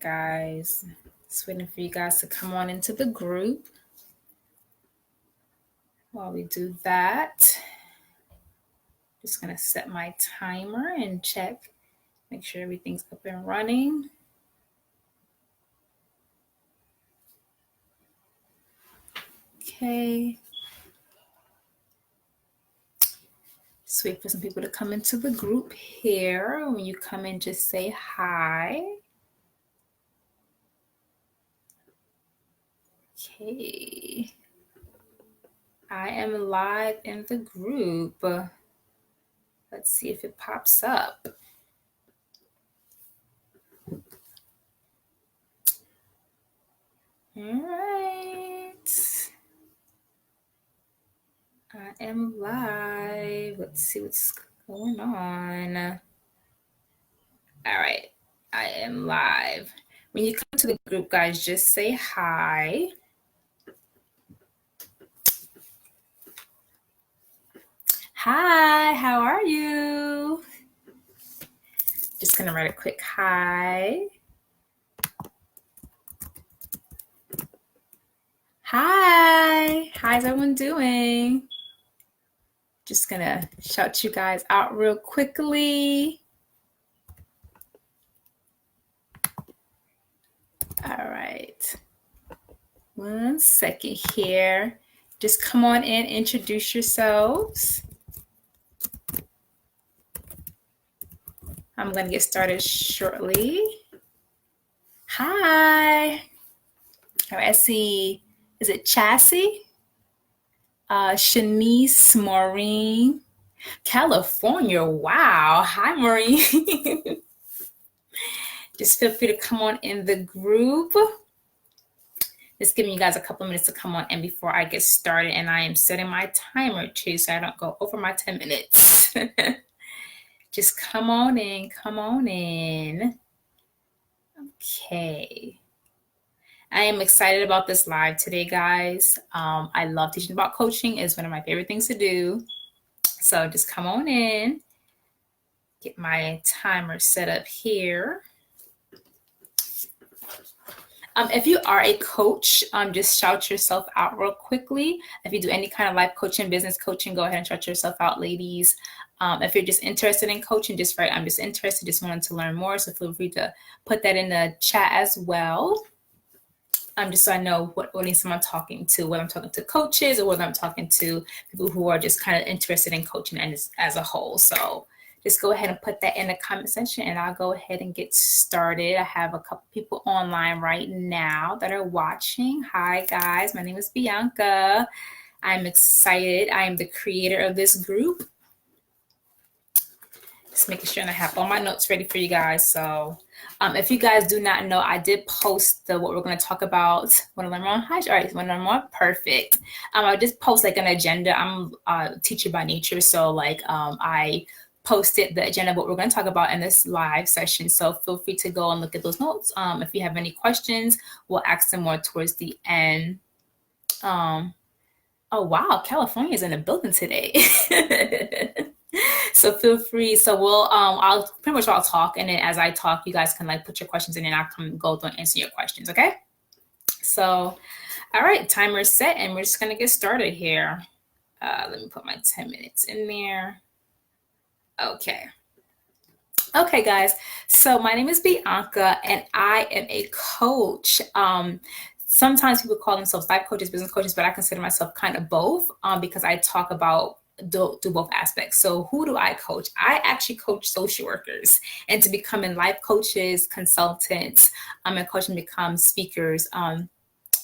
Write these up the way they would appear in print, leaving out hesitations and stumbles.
guys. Just waiting for you guys to come on into the group. While we do that, just gonna set my timer and check, make sure everything's up and running. Okay. Just wait for some people to come into the group here. When you come in, just say hi. Okay. I am live in the group. Let's see if it pops up. All right. I am live. Let's see what's going on. All right. I am live. When you come to the group, guys, just say hi. Hi, how are you? Just gonna write a quick hi. Hi, how's everyone doing? Just gonna shout you guys out real quickly. All right. 1 second here. Just come on in, introduce yourselves. I'm gonna get started shortly. Hi. All right, I see, is it Chassie? Shanice, Maureen, California. Wow. Hi, Maureen. Just feel free to come on in the group. Just giving you guys a couple minutes to come on in before I get started. And I am setting my timer too, so I don't go over my 10 minutes. Just come on in, come on in. Okay. I am excited about this live today, guys. I love teaching about coaching. It's one of my favorite things to do. So just come on in. Get my timer set up here. If you are a coach, just shout yourself out real quickly. If you do any kind of life coaching, business coaching, go ahead and shout yourself out, ladies. If you're just interested in coaching, just write, I'm just interested, just wanted to learn more. So feel free to put that in the chat as well. Just so I know what audience I'm talking to, whether I'm talking to coaches or whether I'm talking to people who are just kind of interested in coaching and as a whole. So just go ahead and put that in the comment section and I'll go ahead and get started. I have a couple people online right now that are watching. Hi guys, my name is Bianca. I'm excited. I am the creator of this group. Just making sure I have all my notes ready for you guys. So if you guys do not know, I did post what we're going to talk about. Want to learn more? Hi, all right, want to learn more? Perfect. I just post like an agenda. I'm a teacher by nature, so I posted the agenda of what we're going to talk about in this live session. So feel free to go and look at those notes. If you have any questions, we'll ask them more towards the end. Oh wow, California is in the building today. So feel free. So I'll pretty much I'll talk, and then as I talk, you guys can put your questions in, and I'll come go through and answer your questions. Okay. So, all right, timer is set, and we're just gonna get started here. Let me put my 10 minutes in there. Okay. Okay, guys. So my name is Bianca, and I am a coach. Sometimes people call themselves life coaches, business coaches, but I consider myself kind of both because I talk about do both aspects. So who do I coach? I actually coach social workers and to becoming life coaches, consultants, and coach and become speakers.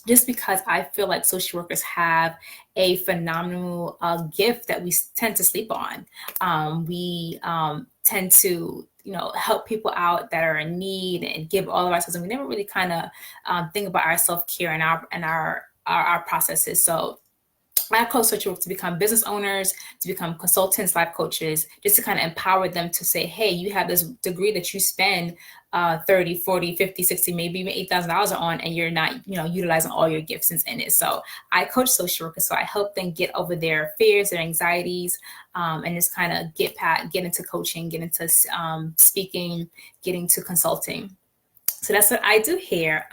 Just because I feel like social workers have a phenomenal gift that we tend to sleep on. We tend to, help people out that are in need and give all of ourselves, and we never really kind of think about our self-care and our processes. So I coach social work to become business owners, to become consultants, life coaches, just to kind of empower them to say, hey, you have this degree that you spend 30, 40, 50, 60, maybe even $8,000 on, and you're not, utilizing all your gifts in it. So I coach social workers. So I help them get over their fears, their anxieties, and just kind of get into coaching, get into speaking, get into consulting. So that's what I do here.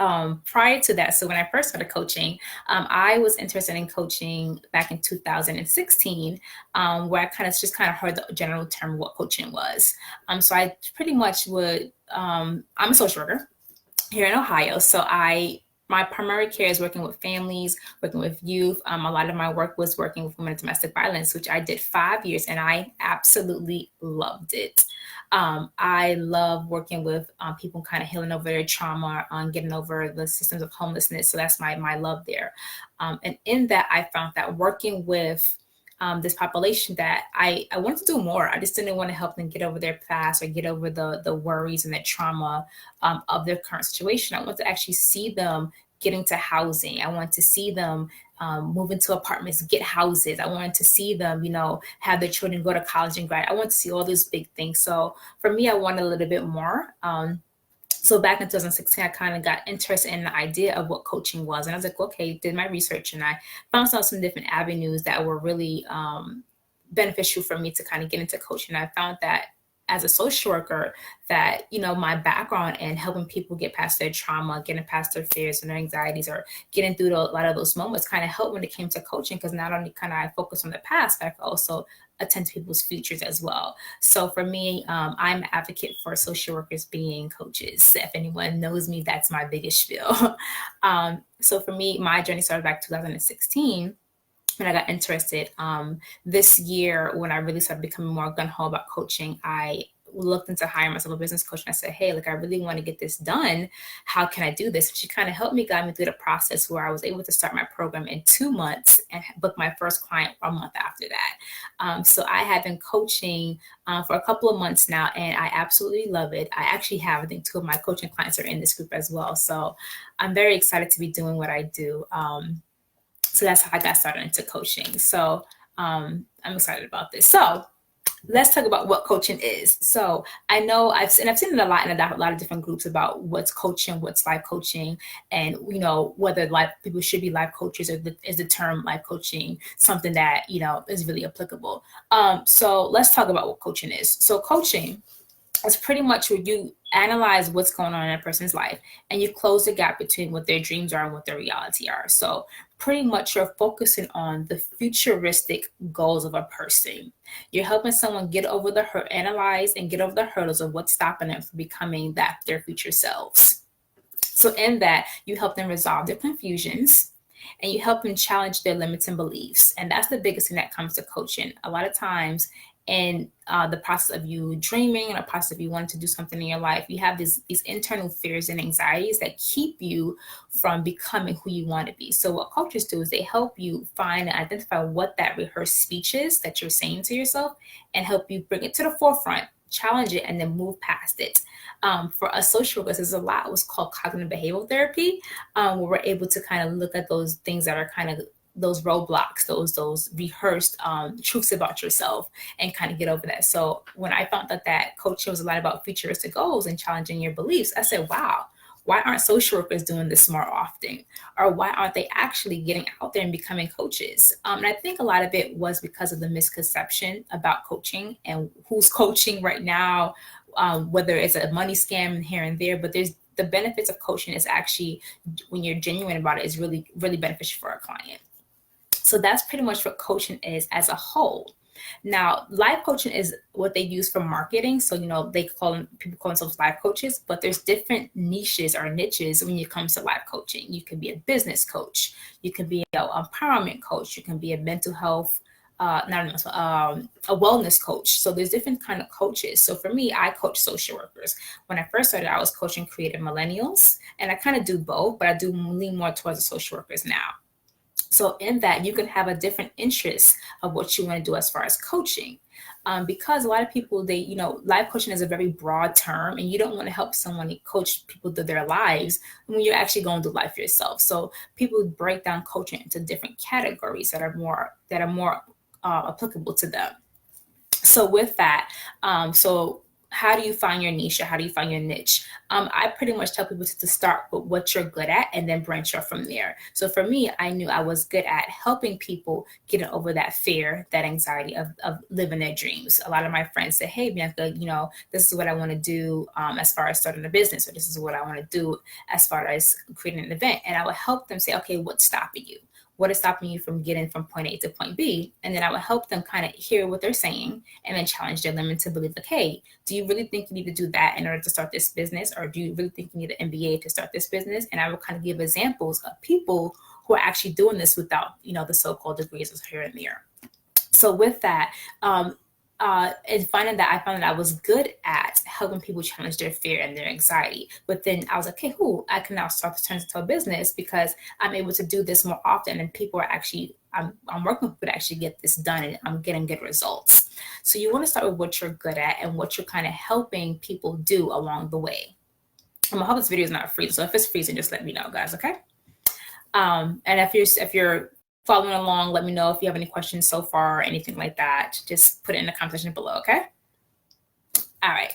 Prior to that, so when I first started coaching, I was interested in coaching back in 2016, where I kind of heard the general term what coaching was. So I pretty much would. I'm a social worker here in Ohio. So my primary care is working with families, working with youth. A lot of my work was working with women in domestic violence, which I did 5 years, and I absolutely loved it. I love working with people kind of healing over their trauma, getting over the systems of homelessness. So that's my love there. And in that, I found that working with this population that I wanted to do more. I just didn't want to help them get over their past or get over the worries and the trauma of their current situation. I want to actually see them getting to housing. I want to see them move into apartments, get houses. I wanted to see them, have their children go to college and grad. I want to see all these big things. So for me, I wanted a little bit more. So back in 2016, I kind of got interested in the idea of what coaching was. And I was like, okay, did my research, and I found some different avenues that were really beneficial for me to kind of get into coaching. I found that as a social worker, that, my background in helping people get past their trauma, getting past their fears and their anxieties, or getting through a lot of those moments kind of helped when it came to coaching, because not only kind of I focus on the past, but I also attend to people's futures as well. So for me, I'm an advocate for social workers being coaches. If anyone knows me, that's my biggest spiel. So for me, my journey started back 2016 when I got interested. This year, when I really started becoming more gung-ho about coaching, I looked into hiring myself a business coach, and I said, hey, I really want to get this done. How can I do this? And she kind of helped me, guide me through the process, where I was able to start my program in 2 months and book my first client a month after that. So I have been coaching for a couple of months now, and I absolutely love it. I actually have, I think, 2 of my coaching clients are in this group as well. So I'm very excited to be doing what I do. So that's how I got started into coaching. So I'm excited about this. So let's talk about what coaching is. So I know I've seen it a lot in a lot of different groups about what's coaching, what's life coaching, and whether people should be life coaches, or is the term life coaching something that is really applicable. So let's talk about what coaching is. So coaching is pretty much where you analyze what's going on in a person's life, and you close the gap between what their dreams are and what their reality are. So pretty much you're focusing on the futuristic goals of a person. You're helping someone get over analyze and get over the hurdles of what's stopping them from becoming their future selves. So in that, you help them resolve their confusions, and you help them challenge their limits and beliefs. And that's the biggest thing that comes to coaching. A lot of times in the process of you dreaming and the process of you wanting to do something in your life, you have these internal fears and anxieties that keep you from becoming who you want to be. So what coaches do is they help you find and identify what that rehearsed speech is that you're saying to yourself, and help you bring it to the forefront, challenge it, and then move past it. For us social workers, there's a lot what's called cognitive behavioral therapy, where we're able to kind of look at those things that are kind of those roadblocks, those rehearsed truths about yourself, and kind of get over that. So when I found that coaching was a lot about futuristic goals and challenging your beliefs, I said, wow, why aren't social workers doing this more often? Or why aren't they actually getting out there and becoming coaches? And I think a lot of it was because of the misconception about coaching and who's coaching right now, whether it's a money scam here and there, but there's the benefits of coaching is actually, when you're genuine about it, is really, really beneficial for a client. So that's pretty much what coaching is as a whole. Now, life coaching is what they use for marketing. So, people call themselves life coaches, but there's different niches or niches when it comes to life coaching. You can be a business coach. You can be an empowerment coach. You can be a mental health, a wellness coach. So there's different kind of coaches. So for me, I coach social workers. When I first started, I was coaching creative millennials, and I kind of do both, but I do lean more towards the social workers now. So in that, you can have a different interest of what you want to do as far as coaching. Because a lot of people, life coaching is a very broad term, and you don't want to help someone coach people through their lives when you're actually going through life yourself. So people break down coaching into different categories that are more applicable to them. So with that, so how do you find your niche, or how do you find your niche? I pretty much tell people to start with what you're good at and then branch off from there. So for me, I knew I was good at helping people get over that fear, that anxiety of living their dreams. A lot of my friends say, hey, Bianca, this is what I want to do as far as starting a business, or this is what I want to do as far as creating an event. And I would help them say, okay, what's stopping you? What is stopping you from getting from point A to point B? And then I would help them kind of hear what they're saying and then challenge their limit to believe, like, hey, do you really think you need to do that in order to start this business? Or do you really think you need an MBA to start this business? And I would kind of give examples of people who are actually doing this without, the so-called degrees here and there. So with that, and finding that, I found that I was good at helping people challenge their fear and their anxiety. But then I was like, okay, cool, I can now start to turn this into a business because I'm able to do this more often, and people are actually, I'm working with people to actually get this done, and I'm getting good results. So you want to start with what you're good at and what you're kind of helping people do along the way. I hope this video is not freezing. So if it's freezing, just let me know, guys, okay? And if you're following along, let me know if you have any questions so far or anything like that. Just put it in the comment section below, okay? All right.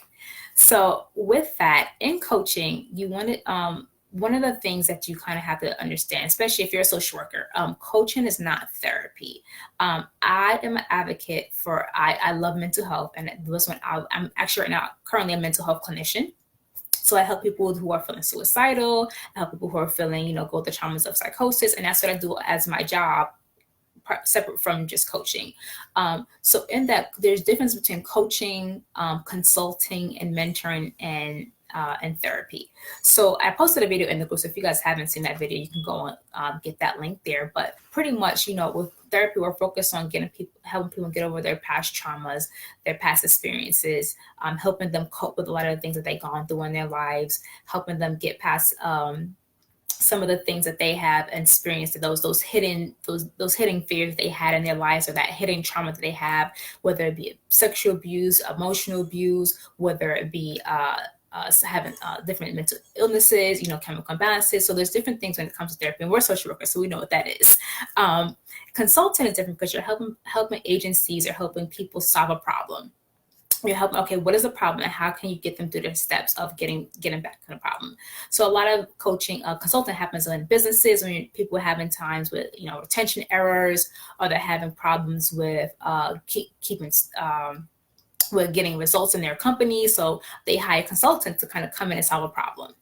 So with that, in coaching, you want to, one of the things that you kind of have to understand, especially if you're a social worker, coaching is not therapy. I am an advocate for, I love mental health, and this one, I'm actually right now currently a mental health clinician. So I help people who are feeling suicidal, I help people who are feeling, go through traumas of psychosis, and that's what I do as my job, separate from just coaching. So in that, there's difference between coaching, consulting, and mentoring, and therapy. So I posted a video in the group, so if you guys haven't seen that video, you can go and get that link there. But pretty much, with therapy, we're focused on helping people get over their past traumas, their past experiences, helping them cope with a lot of the things that they've gone through in their lives, helping them get past some of the things that they have experienced, those hidden fears they had in their lives, or that hidden trauma that they have, whether it be sexual abuse, emotional abuse, whether it be having different mental illnesses, chemical imbalances. So there's different things when it comes to therapy, and we're social workers, so we know what that is. Consulting is different because you're helping agencies or helping people solve a problem. You're helping, okay, what is the problem and how can you get them through the steps of getting back to the problem? So a lot of coaching, consulting happens in businesses when people are having times with, retention errors, or they're having problems with keeping with getting results in their company. So they hire a consultant to kind of come in and solve a problem.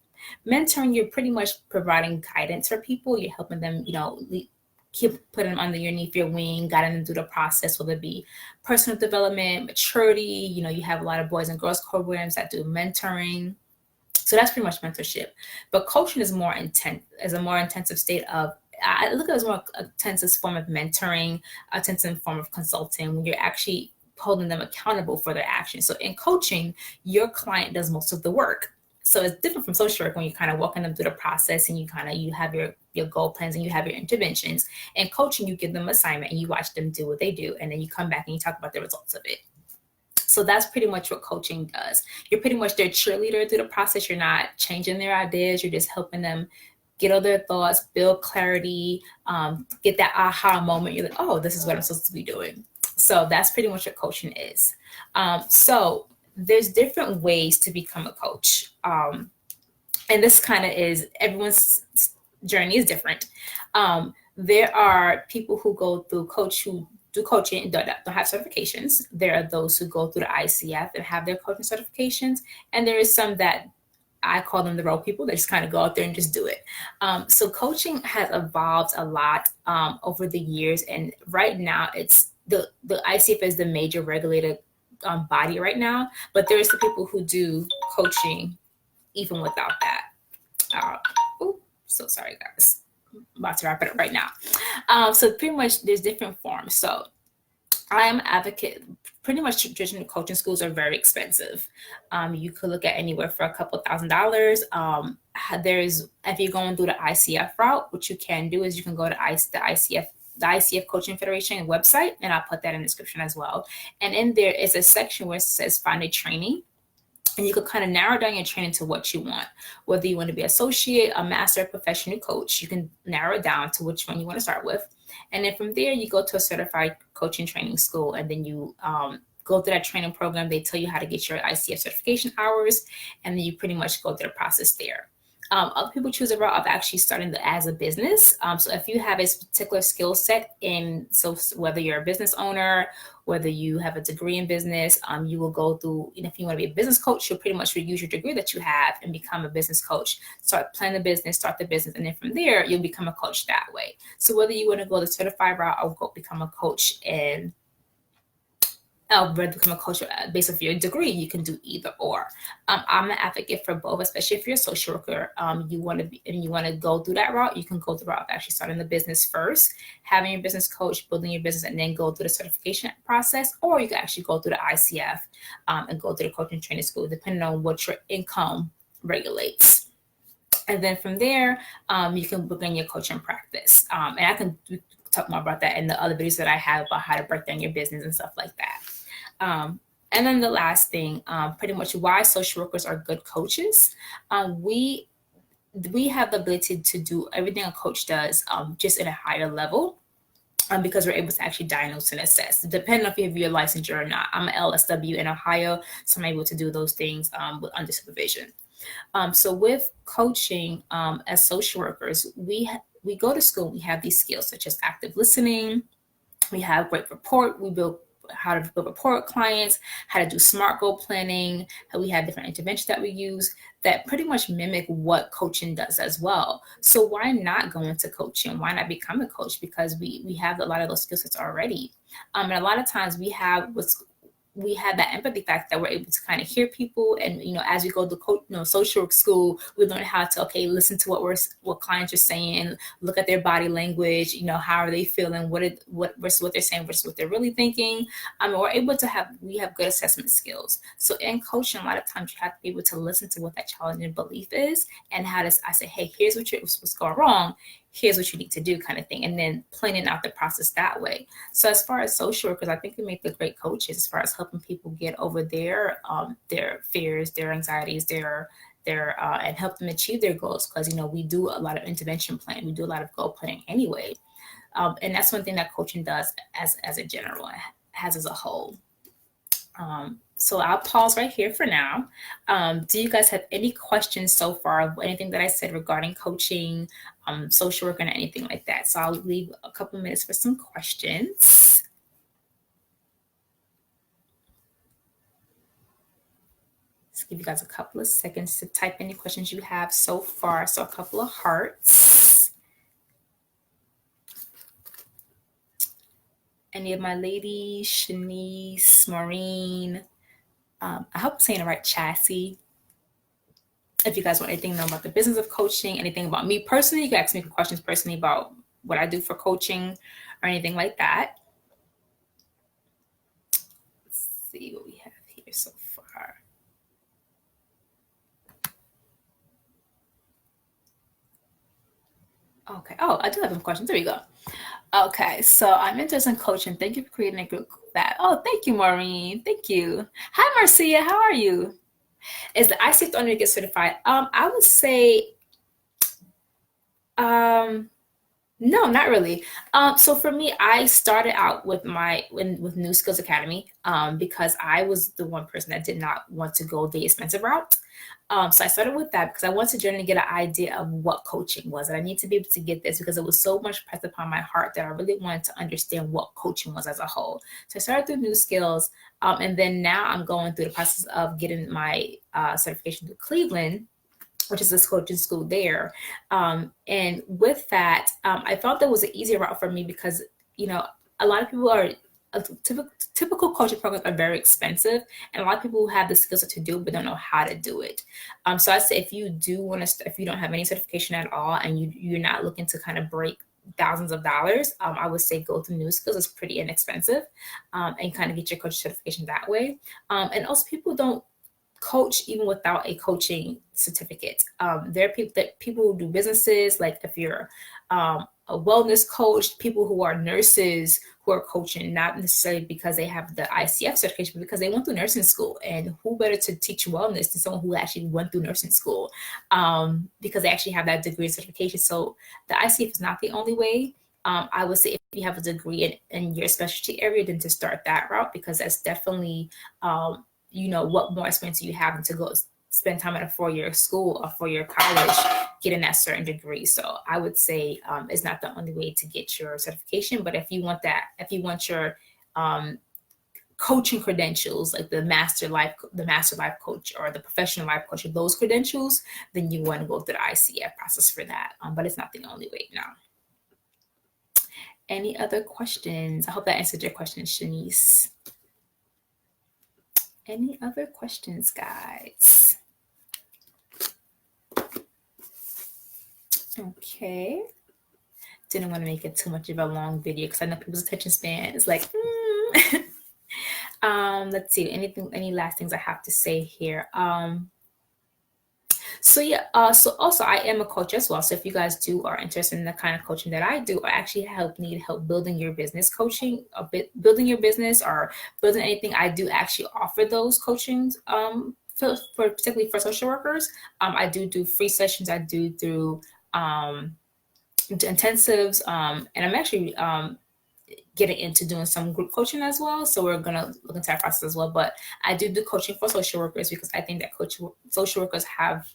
Mentoring, you're pretty much providing guidance for people. You're helping them, keep putting them underneath your wing, guiding them through the process, whether it be personal development, maturity. You have a lot of boys and girls programs that do mentoring. So that's pretty much mentorship. But coaching is more intense, as a more intensive state of, I look at it as more intensive form of mentoring, a intensive form of consulting, when you're actually holding them accountable for their actions. So in coaching, your client does most of the work. So it's different from social work when you're kind of walking them through the process, and you have your goal plans and you have your interventions. In coaching, you give them an assignment and you watch them do what they do, and then you come back and you talk about the results of it. So that's pretty much what coaching does. You're pretty much their cheerleader through the process. You're not changing their ideas. You're just helping them get all their thoughts, build clarity, get that aha moment. You're like, oh, this is what I'm supposed to be doing. So that's pretty much what coaching is. So there's different ways to become a coach. And this kind of is, everyone's journey is different. There are people who go through who do coaching and don't have certifications. There are those who go through the ICF and have their coaching certifications. And there is some that I call them the road people. They just kind of go out there and just do it. So coaching has evolved a lot over the years. And right now it's the ICF is the major regulated body right now, but there's the people who do coaching even without that. So sorry guys, I'm about to wrap it up right now. So pretty much there's different forms. So I am an advocate. Pretty much traditional coaching schools are very expensive. You could look at anywhere for a couple $1,000s. If you're going through the ICF route, what you can do is you can go to the ICF Coaching Federation website, and I'll put that in the description as well. And in there is a section where it says find a training. And you could kind of narrow down your training to what you want. Whether you want to be associate, a master, professional coach, you can narrow it down to which one you want to start with. And then from there, you go to a certified coaching training school, and then you go through that training program. They tell you how to get your ICF certification hours, and then you pretty much go through the process there. Other people choose a route of actually starting as a business. So if you have a particular skill set so whether you're a business owner, whether you have a degree in business, you will go through, if you want to be a business coach, you'll pretty much use your degree that you have and become a business coach, start planning the business, start the business. And then from there, you'll become a coach that way. So whether you want to go the certified route or go become a coach and become a coach based off your degree, you can do either or. I'm an advocate for both, especially if you're a social worker. You want to go through that route. You can go through the route of actually starting the business first, having your business coach, building your business, and then go through the certification process. Or you can actually go through the ICF and go through the coaching training school, depending on what your income regulates. And then from there, you can begin your coaching practice. And I can talk more about that in the other videos that I have about how to break down your business and stuff like that. And then the last thing, pretty much why social workers are good coaches. We have the ability to do everything a coach does, just at a higher level, because we're able to actually diagnose and assess, depending on if you're licensed or not. I'm an LSW in Ohio, so I'm able to do those things under supervision. So with coaching, as social workers, we go to school, we have these skills such as active listening, we have great rapport, we build how to build rapport with clients, how to do SMART goal planning, how we have different interventions that we use that pretty much mimic what coaching does as well. So why not go into coaching? Why not become a coach? Because we have a lot of those skill sets already. And a lot of times we have that empathy fact that we're able to kind of hear people. And, as we go to social work school, we learn how to, listen to what clients are saying, look at their body language, how are they feeling, what versus what they're saying versus what they're really thinking. We're able to we have good assessment skills. So in coaching, a lot of times you have to be able to listen to what that challenging belief is and I say, hey, here's what's going wrong. Here's what you need to do, kind of thing, and then planning out the process that way. So as far as social workers, I think we make the great coaches as far as helping people get over their fears, their anxieties, and help them achieve their goals. Because we do a lot of intervention planning, we do a lot of goal planning anyway, and that's one thing that coaching does as a general, has as a whole. So I'll pause right here for now. Do you guys have any questions so far of anything that I said regarding coaching, social work, and anything like that? So I'll leave a couple minutes for some questions. Let's give you guys a couple of seconds to type any questions you have so far. So a couple of hearts. Any of my ladies, Shanice, Maureen, I hope I'm saying the right, Chassis. If you guys want anything to know about the business of coaching, anything about me personally, you can ask me questions personally about what I do for coaching or anything like that. Let's see what we have here so far. Okay. Oh, I do have some questions. There we go. Okay, so I'm interested in coaching. Thank you for creating a group that. Oh, thank you, Maureen. Thank you. Hi, Marcia. How are you? Is the ICF the only way to get certified? I would say, no, not really. So for me, I started out with with New Skills Academy because I was the one person that did not want to go the expensive route. So I started with that because I wanted to generally get an idea of what coaching was. And I need to be able to get this because it was so much pressed upon my heart that I really wanted to understand what coaching was as a whole. So I started through New Skills. And then now I'm going through the process of getting my certification through Cleveland, which is this coaching school there. And with that, I felt that was an easier route for me because, a lot of people typical coaching programs are very expensive, and a lot of people who have the skills to do but don't know how to do it. So I say if you don't have any certification at all and you're not looking to kind of break thousands of dollars, I would say go through New Skills. It's pretty inexpensive, and kind of get your coach certification that way. And also, people don't coach even without a coaching certificate. There are people who do businesses, like if you're a wellness coach, people who are nurses who are coaching, not necessarily because they have the ICF certification, but because they went through nursing school. And who better to teach wellness than someone who actually went through nursing school, because they actually have that degree and certification. So the ICF is not the only way. I would say if you have a degree in your specialty area, then to start that route, because that's definitely, what more experience do you have than to go spend time at a 4-year school or 4-year college getting that certain degree. So I would say it's not the only way to get your certification, but if you want your coaching credentials, like the master life coach or the professional life coach, or those credentials, then you want to go through the ICF process for that. But it's not the only way now. Any other questions? I hope that answered your question, Shanice. Any other questions, guys? Okay. Didn't want to make it too much of a long video because I know people's attention span is like, let's see, any last things I have to say here. So also I am a coach as well. So if you guys are interested in the kind of coaching that I do, or actually need help building your business coaching, building your business or building anything, I do actually offer those coachings particularly for social workers. I do free sessions. I do intensives, and I'm actually getting into doing some group coaching as well. So we're going to look into that process as well. But I do coaching for social workers because I think that social workers have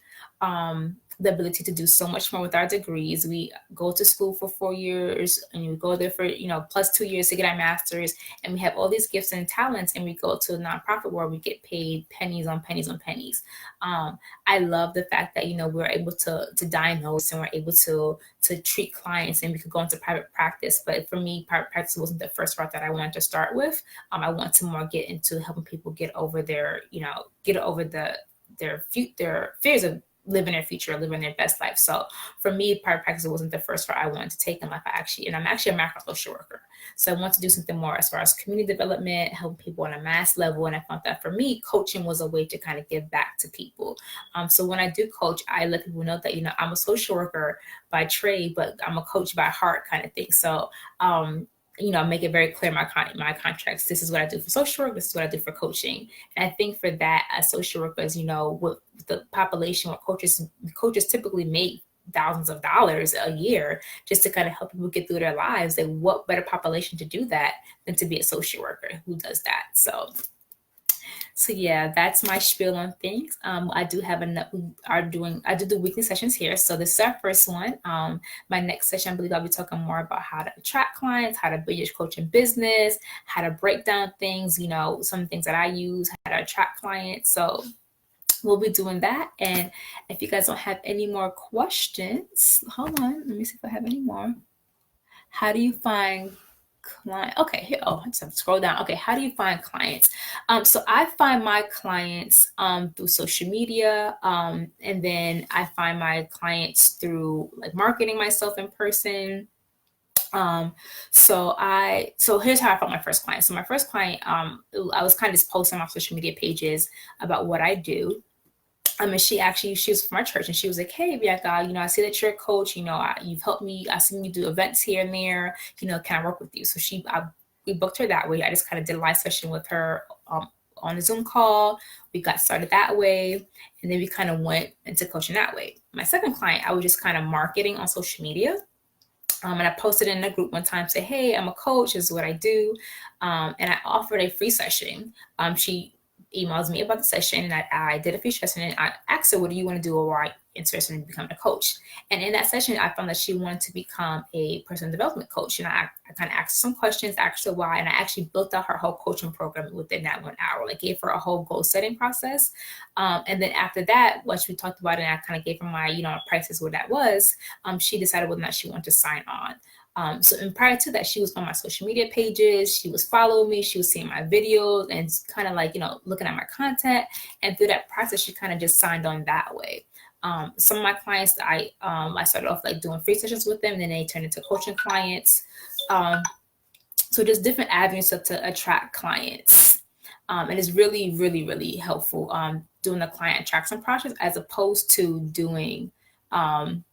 the ability to do so much more with our degrees. We go to school for 4 years and we go there for, plus 2 years to get our master's, and we have all these gifts and talents, and we go to a nonprofit where we get paid pennies on pennies on pennies. I love the fact that, we're able to diagnose, and we're able to treat clients, and we could go into private practice. But for me, private practice wasn't the first route that I wanted to start with. I want to more get into helping people get over their fears of living their future, living their best life. So for me, private practice wasn't the first route I wanted to take in life. I'm actually a macro social worker. So I want to do something more as far as community development, helping people on a mass level. And I found that for me, coaching was a way to kind of give back to people. So when I do coach, I let people know that, I'm a social worker by trade, but I'm a coach by heart kind of thing. So, make it very clear my contracts. This is what I do for social work. This is what I do for coaching. And I think for that, as social workers, with the population, what coaches typically make thousands of dollars a year just to kind of help people get through their lives. And what better population to do that than to be a social worker who does that? So yeah, that's my spiel on things. I do do weekly sessions here. So this is our first one. My next session, I believe I'll be talking more about how to attract clients, how to build your coaching business, how to break down things, some things that I use, how to attract clients. So we'll be doing that. And if you guys don't have any more questions, hold on, let me see if I have any more. How do you find client? Okay, here. Oh, I just have to scroll down. Okay, how do you find clients? So I find my clients through social media, and then I find my clients through like marketing myself in person. So here's how I found my first client. So my first client, I was kind of just posting on my social media pages about what I do. And she was from our church, and she was like, "Hey, Bianca, I see that you're a coach. You've helped me. I've seen you do events here and there. Can I work with you?" So we booked her that way. I just kind of did a live session with her on a Zoom call. We got started that way, and then we kind of went into coaching that way. My second client, I was just kind of marketing on social media. And I posted in a group one time, say, "Hey, I'm a coach. This is what I do." And I offered a free session. She emails me about the session, and I did a free session, and I asked her, "What do you want to do, or why are you interested in becoming a coach?" And in that session, I found that she wanted to become a personal development coach. And I kind of asked some questions, asked her why, and I actually built out her whole coaching program within that 1 hour. Like, gave her a whole goal setting process. And then after that, once we talked about it, and I kind of gave her my, prices, what that was, she decided whether or not she wanted to sign on. And prior to that, she was on my social media pages. She was following me. She was seeing my videos and kind of like, looking at my content. And through that process, she kind of just signed on that way. Some of my clients, I started off like doing free sessions with them, and then they turned into coaching clients. So just different avenues to attract clients. And it's really, really, really helpful doing the client attraction process as opposed to doing when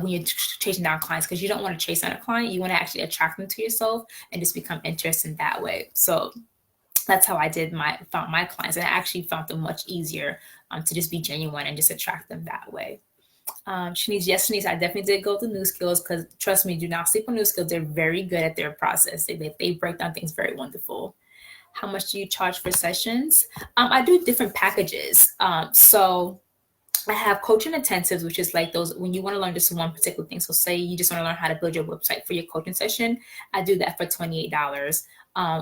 you're chasing down clients, because you don't want to chase down a client. You want to actually attract them to yourself and just become interested in that way. So that's how I found my clients, and I actually found them much easier to just be genuine and just attract them that way. Shanice, yes, Shanice, I definitely did go through New Skills because trust me, do not sleep on New Skills. They're very good at their process. They break down things very wonderful. How much do you charge for sessions? I do different packages. So I have coaching intensives, which is like those when you want to learn just one particular thing. So say you just want to learn how to build your website for your coaching session, I do that for $28.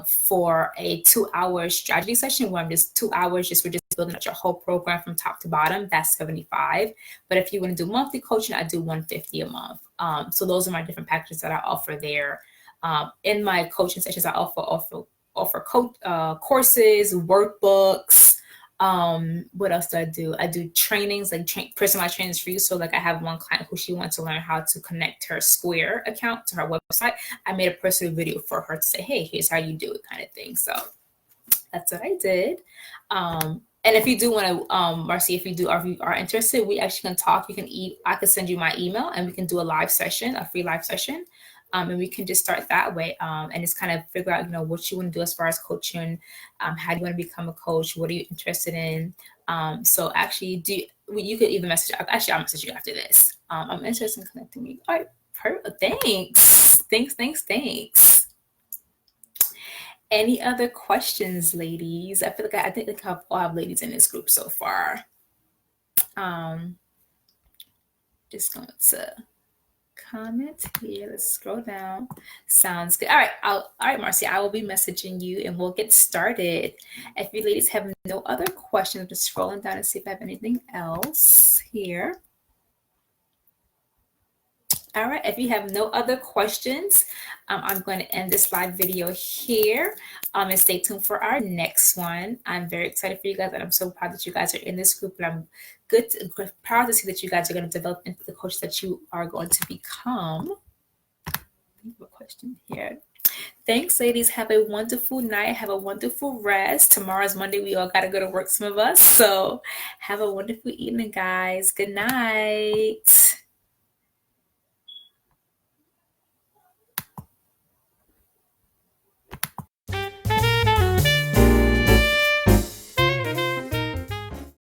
For a 2-hour strategy session where I'm just 2 hours, we're just building out your whole program from top to bottom, that's $75. But if you want to do monthly coaching, I do $150 a month. So those are my different packages that I offer there. In my coaching sessions, I offer courses, workbooks. What else do I do? I do trainings, like personalized trainings for you. So like I have one client who she wants to learn how to connect her Square account to her website. I made a personal video for her to say, hey, here's how you do it, kind of thing. So that's what I did. And if you do want to, Marcy, if you are interested, we actually can talk. I can send you my email and we can do a live session, a free live session. And we can just start that way and just kind of figure out, what you want to do as far as coaching. How do you want to become a coach? What are you interested in? So actually, you could even message. Actually, I'll message you after this. I'm interested in connecting me. All right, perfect. Thanks. Any other questions, ladies? I feel like I think I have ladies in this group so far. Just going to comment here. Let's scroll down. Sounds good. All right, Marcy, I will be messaging you and we'll get started. If you ladies have no other questions, I'm just scrolling down and see if I have anything else here. All right, if you have no other questions, I'm going to end this live video here and stay tuned for our next one. I'm very excited for you guys and I'm so proud that you guys are in this group, and I'm proud to see that you guys are going to develop into the coach that you are going to become. I have a question here. Thanks, ladies. Have a wonderful night. Have a wonderful rest. Tomorrow's Monday. We all got to go to work, some of us. So have a wonderful evening, guys. Good night.